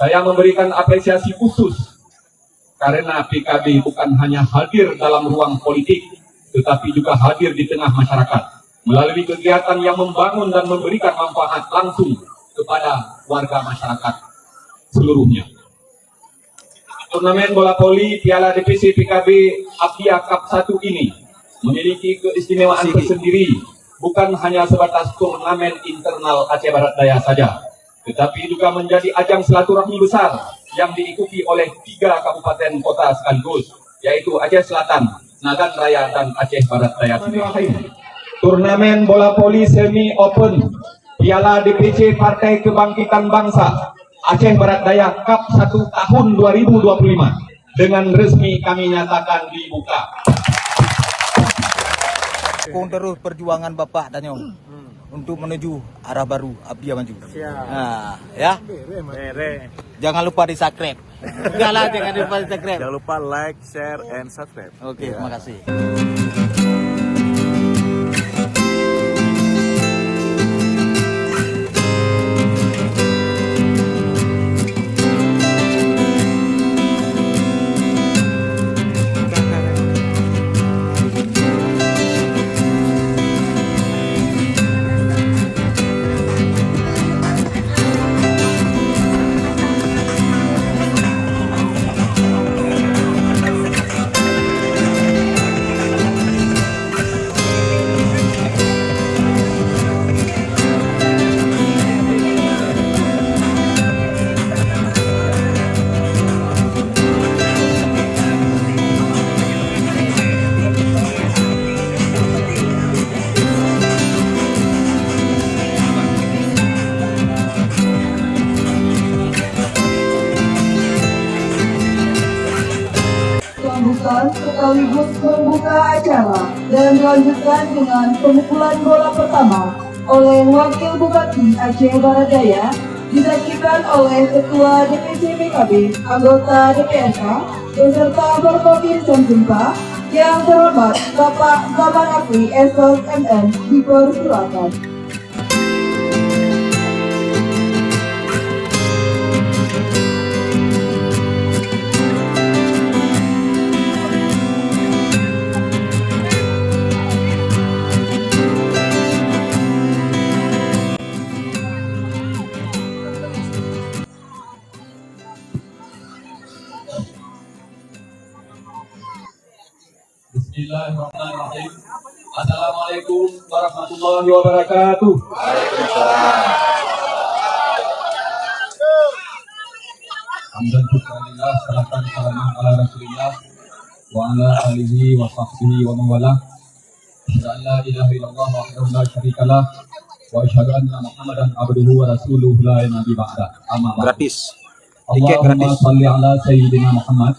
Saya memberikan apresiasi khusus karena PKB bukan hanya hadir dalam ruang politik, tetapi juga hadir di tengah masyarakat melalui kegiatan yang membangun dan memberikan manfaat langsung kepada warga masyarakat seluruhnya. Turnamen bola voli Piala DPC PKB Abdiya Cup 1 ini memiliki keistimewaan tersendiri, bukan hanya sebatas turnamen internal Aceh Barat Daya saja, tetapi juga menjadi ajang silaturahmi besar yang diikuti oleh 3 kabupaten kota sekaligus, yaitu Aceh Selatan, Nagan Raya, dan Aceh Barat Daya sendiri. Turnamen bola voli semi open Piala DPC Partai Kebangkitan Bangsa Aceh Barat Daya Cup 1 tahun 2025 dengan resmi kami nyatakan dibuka. Terus perjuangan Bapak Danyong untuk menuju arah baru Abdiya maju. Nah, ya. Jangan lupa di subscribe. Jangan lupa di subscribe. Jangan lupa like, share, and subscribe. Oke, terima kasih. Sekaligus membuka acara dan dilanjutkan dengan pemukulan bola pertama oleh Wakil Bupati Aceh Barat Daya, disaksikan oleh Ketua DPC PKB, anggota DPRK, beserta Forkopimda Sumba, yang terhormat Bapak Zaman Akri Esos MN, dipersilakan. Bismillahirrahmanirrahim. Assalamualaikum warahmatullahi wabarakatuh. Hamdan syukurillah, salatan salaman ala rasulillah wa ala alihi wa sahbihi wa mawala. Asyhadu an la ilaha illallah wahdahu la syarikalah wa asyhadu anna Muhammadan abduhu wa rasuluhu la nabi ba'da. Amma ba'd. Gratis. Tiket Allahumma gratis. shalli ala sayyidina Muhammad.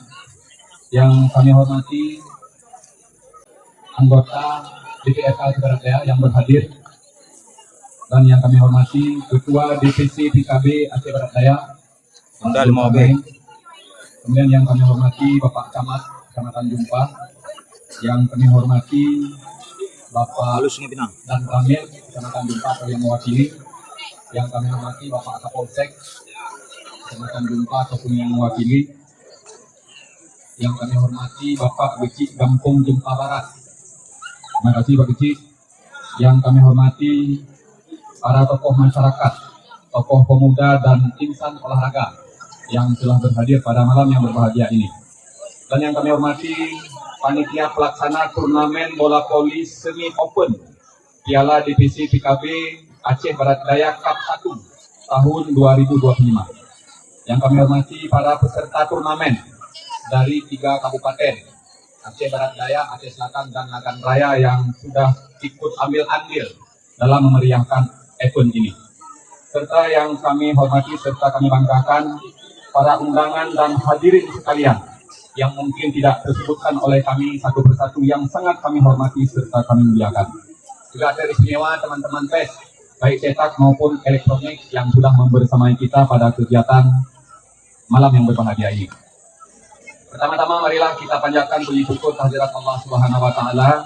Yang kami hormati anggota DPRK Aceh Barat Daya yang berhadir, dan yang kami hormati Ketua DPC PKB Aceh Barat Daya, kemudian yang kami hormati Bapak Camat Kecamatan Jumpa, yang kami hormati Bapak dan Ramil Kecamatan Jumpa atau yang mewakili, yang kami hormati Bapak Kapolsek Kecamatan Jumpa ataupun yang mewakili, yang kami hormati Bapak Becik Gampung Jumpa Barat. Terima kasih Pak Kecik. Yang kami hormati para tokoh masyarakat, tokoh pemuda dan insan olahraga yang telah berhadir pada malam yang berbahagia ini. Dan yang kami hormati panitia pelaksana turnamen bola voli semi open Piala DPC PKB Aceh Barat Daya Cup 1 tahun 2025. Yang kami hormati para peserta turnamen dari 3 kabupaten Aceh Barat Daya, Aceh Selatan, dan Nagan Raya yang sudah ikut ambil andil dalam memeriahkan event ini. Serta yang kami hormati serta kami banggakan para undangan dan hadirin sekalian yang mungkin tidak tersebutkan oleh kami satu persatu, yang sangat kami hormati serta kami muliakan. Juga ada istimewa teman-teman PES, baik cetak maupun elektronik, yang sudah membersamai kita pada kegiatan malam yang berbahagia ini. Pertama-tama marilah kita panjatkan puji syukur kehadirat Allah Subhanahu wa taala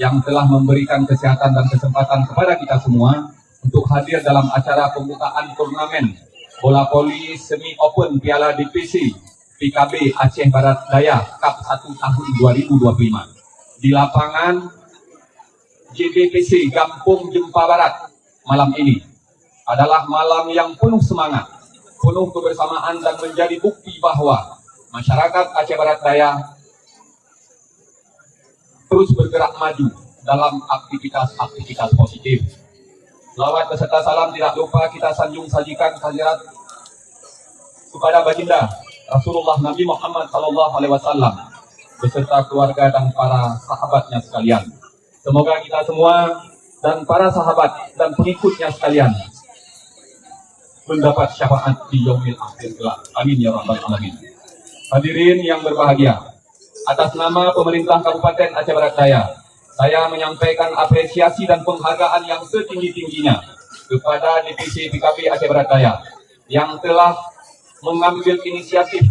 yang telah memberikan kesehatan dan kesempatan kepada kita semua untuk hadir dalam acara pembukaan turnamen bola voli semi open Piala DPC PKB Aceh Barat Daya Cup 1 tahun 2025 di lapangan JBPC Gampung Jempa Barat. Malam ini adalah malam yang penuh semangat, penuh kebersamaan, dan menjadi bukti bahwa masyarakat Aceh Barat Daya terus bergerak maju dalam aktivitas-aktivitas positif. Selawat beserta salam tidak lupa kita sajikan kehadirat kepada baginda Rasulullah Nabi Muhammad SAW beserta keluarga dan para sahabatnya sekalian. Semoga kita semua dan para sahabat dan pengikutnya sekalian mendapat syafaat di yaumil akhir kelak. Amin ya rabbal alamin. Hadirin yang berbahagia, atas nama pemerintah Kabupaten Aceh Barat Daya, saya menyampaikan apresiasi dan penghargaan yang setinggi-tingginya kepada DPC PKB Aceh Barat Daya yang telah mengambil inisiatif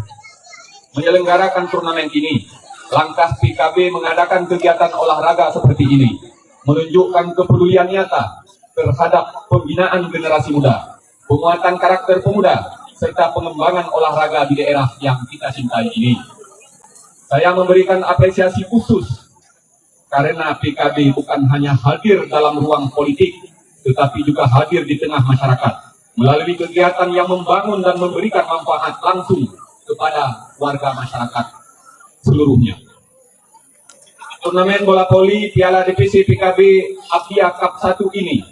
menyelenggarakan turnamen ini. Langkah PKB mengadakan kegiatan olahraga seperti ini menunjukkan kepedulian nyata terhadap pembinaan generasi muda, penguatan karakter pemuda, serta pengembangan olahraga di daerah yang kita cintai ini. Saya memberikan apresiasi khusus karena PKB bukan hanya hadir dalam ruang politik, tetapi juga hadir di tengah masyarakat melalui kegiatan yang membangun dan memberikan manfaat langsung kepada warga masyarakat seluruhnya. Turnamen bola voli Piala DPC PKB Abdia Cup 1 ini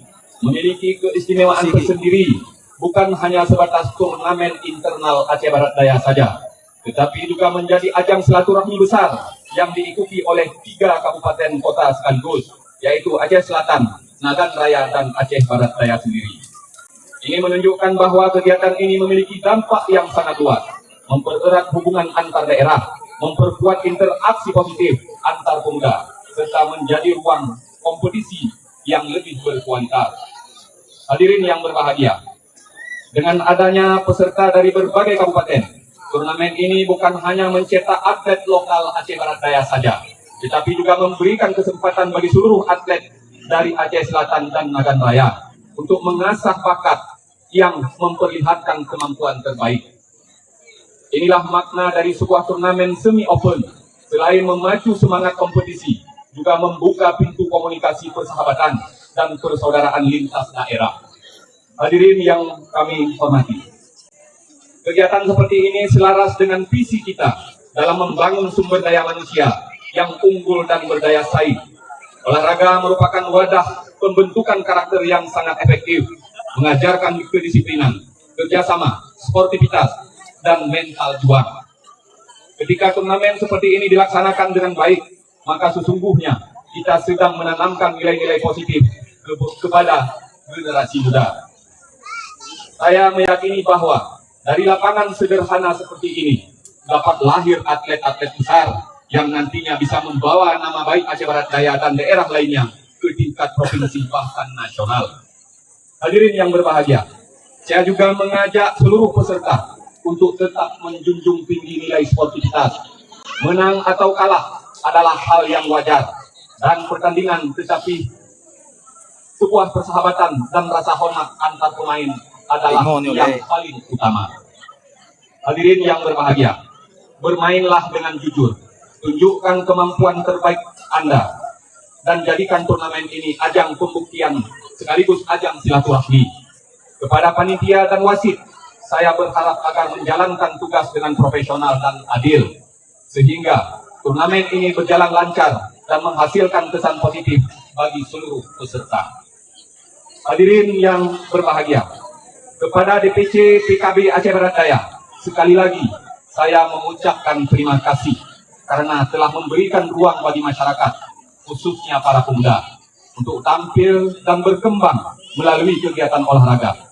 memiliki keistimewaan tersendiri, bukan hanya sebatas turnamen internal Aceh Barat Daya saja, tetapi juga menjadi ajang silaturahmi besar yang diikuti oleh 3 kabupaten kota sekaligus, yaitu Aceh Selatan, Nagan Raya, dan Aceh Barat Daya sendiri. Ini menunjukkan bahwa kegiatan ini memiliki dampak yang sangat luas, mempererat hubungan antar daerah, memperkuat interaksi positif antar pemuda, serta menjadi ruang kompetisi yang lebih berkualitas. Hadirin yang berbahagia, dengan adanya peserta dari berbagai kabupaten, turnamen ini bukan hanya mencetak atlet lokal Aceh Barat Daya saja, tetapi juga memberikan kesempatan bagi seluruh atlet dari Aceh Selatan dan Nagan Raya untuk mengasah bakat yang memperlihatkan kemampuan terbaik. Inilah makna dari sebuah turnamen semi open. Selain memacu semangat kompetisi, juga membuka pintu komunikasi persahabatan dan persaudaraan lintas daerah. Hadirin yang kami hormati, kegiatan seperti ini selaras dengan visi kita dalam membangun sumber daya manusia yang unggul dan berdaya saing. Olahraga merupakan wadah pembentukan karakter yang sangat efektif, mengajarkan kedisiplinan, kerjasama, sportivitas, dan mental juang. Ketika turnamen seperti ini dilaksanakan dengan baik, maka sesungguhnya kita sedang menanamkan nilai-nilai positif kepada generasi muda. Saya meyakini bahwa dari lapangan sederhana seperti ini dapat lahir atlet-atlet besar yang nantinya bisa membawa nama baik Aceh Barat Daya dan daerah lainnya ke tingkat provinsi bahkan nasional. Hadirin yang berbahagia, saya juga mengajak seluruh peserta untuk tetap menjunjung tinggi nilai sportivitas. Menang atau kalah adalah hal yang wajar dan pertandingan, tetapi sebuah persahabatan dan rasa hormat antar pemain adalah yang paling utama. Hadirin yang berbahagia, bermainlah dengan jujur, tunjukkan kemampuan terbaik Anda, dan jadikan turnamen ini ajang pembuktian sekaligus ajang silaturahmi. Kepada panitia dan wasit, saya berharap agar menjalankan tugas dengan profesional dan adil, sehingga turnamen ini berjalan lancar dan menghasilkan kesan positif bagi seluruh peserta. Hadirin yang berbahagia, kepada DPC PKB Aceh Barat Daya, sekali lagi saya mengucapkan terima kasih karena telah memberikan ruang bagi masyarakat, khususnya para pemuda, untuk tampil dan berkembang melalui kegiatan olahraga.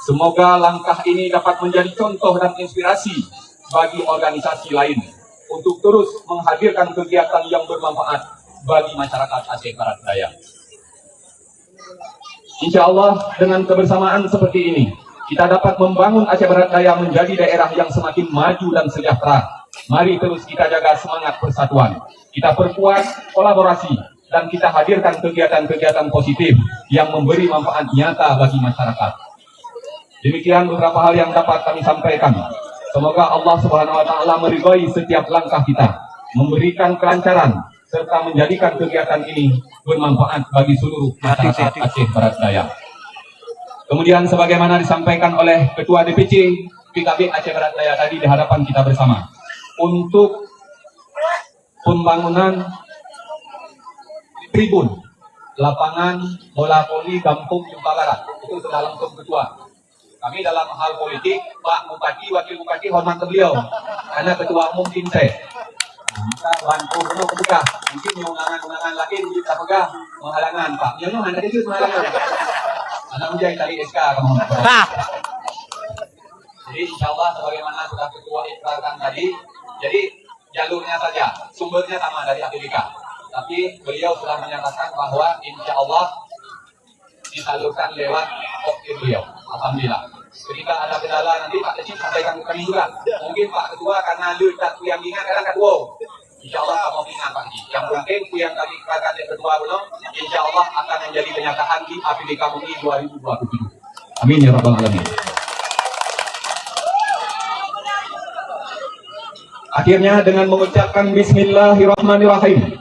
Semoga langkah ini dapat menjadi contoh dan inspirasi bagi organisasi lain untuk terus menghadirkan kegiatan yang bermanfaat bagi masyarakat Aceh Barat Daya. Insya Allah dengan kebersamaan seperti ini, kita dapat membangun Aceh Barat Daya menjadi daerah yang semakin maju dan sejahtera. Mari terus kita jaga semangat persatuan, kita perkuat kolaborasi, dan kita hadirkan kegiatan-kegiatan positif yang memberi manfaat nyata bagi masyarakat. Demikian beberapa hal yang dapat kami sampaikan. Semoga Allah Subhanahu wa taala meridhai setiap langkah kita, memberikan kelancaran serta menjadikan kegiatan ini bermanfaat bagi seluruh masyarakat Aceh Barat Daya. Kemudian sebagaimana disampaikan oleh Ketua DPC PKB Aceh Barat Daya tadi di hadapan kita bersama, untuk pembangunan tribun lapangan bola voli Kampung Jumpa Barat itu sudah langsung ketua. Kami dalam hal politik, Pak Bupati, Wakil Bupati hormat ke beliau, karena ketua umum tim saya. Kita bantu penuh kebuka. Mungkin undangan-undangan lain kita pegang menghalangan Pak. Yang mana tadi itu menghalangan. Anak ujai tali SK kamu. Jadi insya Allah sebagaimana sudah ketua ikrarkan tadi, jadi jalurnya saja, sumbernya sama dari APBK. Tapi beliau sudah menyatakan bahwa insya Allah disalurkan lewat oknum beliau. Alhamdulillah. Ketika ada kendala nanti Pak Kecil sampaikan ke kami juga. Mungkin Pak Ketua karena lu tak yang ingat kadang ketua. Insya Allah kamu ingat Pak Haji. Yang penting yang kami katakan yang kedua belum, insya Allah akan menjadi kenyataan di APBK MUI 2027. Amin ya rabbal alamin. Akhirnya dengan mengucapkan Bismillahirrahmanirrahim,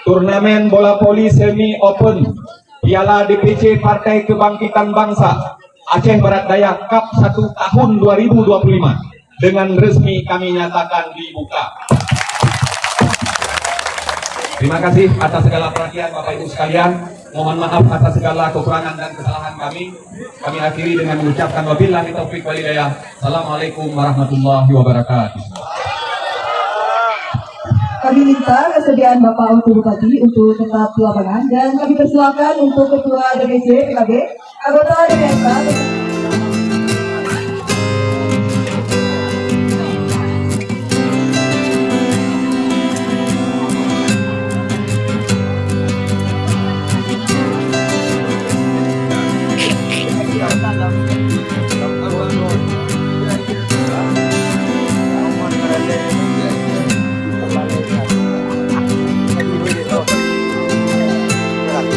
turnamen bola voli semi open Piala DPC Partai Kebangkitan Bangsa Aceh Barat Daya Cup 1 tahun 2025 dengan resmi kami nyatakan dibuka. Terima kasih atas segala perhatian Bapak Ibu sekalian. Mohon maaf atas segala kekurangan dan kesalahan kami. Kami akhiri dengan mengucapkan wabillahi taufiq wal hidayah. Assalamualaikum warahmatullahi wabarakatuh. Kami minta kesediaan Bapak Wakil Bupati untuk tetap di lapangan dan kami persilakan untuk Ketua DPC PKB, anggota DPRK.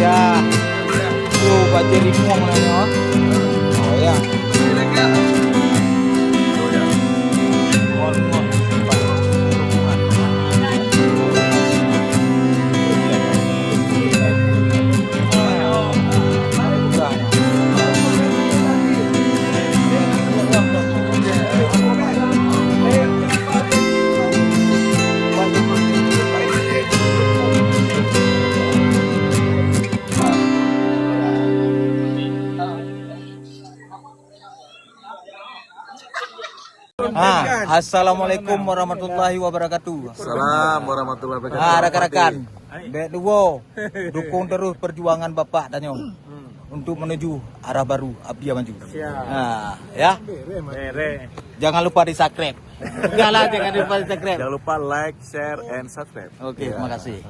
Ya, tuh baca rimong namanya. Oh ya. Assalamualaikum warahmatullahi wabarakatuh. Salam warahmatullahi wabarakatuh. Rekan-rekan, Dek Duo, dukung terus perjuangan Bapak Tanyong untuk menuju arah baru Abdia Maju. Ya. Jangan lupa di subscribe. Jangan lupa di subscribe. Jangan lupa like, share, and subscribe. Oke, terima kasih.